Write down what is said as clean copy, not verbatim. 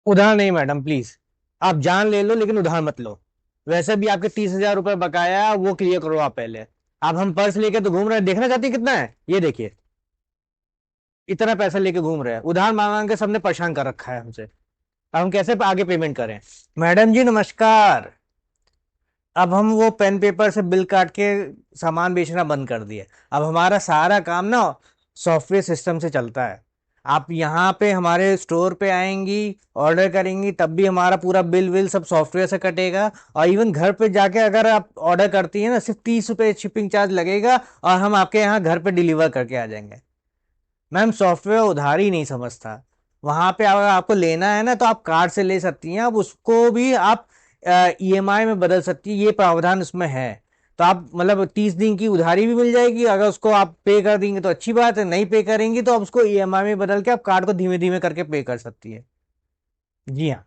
उधार नहीं madam, please. आप जान ले लो लेकिन उधार मत लो। वैसे भी आपके 30,000 रुपये बकाया है, वो क्लियर करो आप पहले। आप हम पर्स लेके तो घूम रहे हैं, देखना चाहती है कितना है, ये देखिए। इतना पैसा लेके घूम रहे हैं, उधार मांग मांग के सबने परेशान कर रखा है हमसे। अब हम कैसे आगे पेमेंट करें? मैडम जी नमस्कार। अब हम वो पेन पेपर से बिल काट के सामान बेचना बंद कर दिए। अब हमारा सारा काम ना सॉफ्टवेयर सिस्टम से चलता है। आप यहाँ पे हमारे स्टोर पे आएंगी, ऑर्डर करेंगी, तब भी हमारा पूरा बिल विल सब सॉफ्टवेयर से कटेगा। और इवन घर पे जाके अगर आप ऑर्डर करती हैं ना, सिर्फ 30 रुपये शिपिंग चार्ज लगेगा और हम आपके यहाँ घर पे डिलीवर करके आ जाएंगे। मैम सॉफ्टवेयर उधार ही नहीं समझता। वहां पे अगर आपको लेना है ना तो आप कार्ड से ले सकती हैं, अब उसको भी आप ईएमआई में बदल सकती है, ये प्रावधान उसमें है। तो आप मतलब 30 दिन की उधारी भी मिल जाएगी, अगर उसको आप पे कर देंगे तो अच्छी बात है, नहीं पे करेंगी तो आप उसको ईएमआई में बदल के आप कार्ड को धीमे धीमे करके पे कर सकती है। जी हाँ।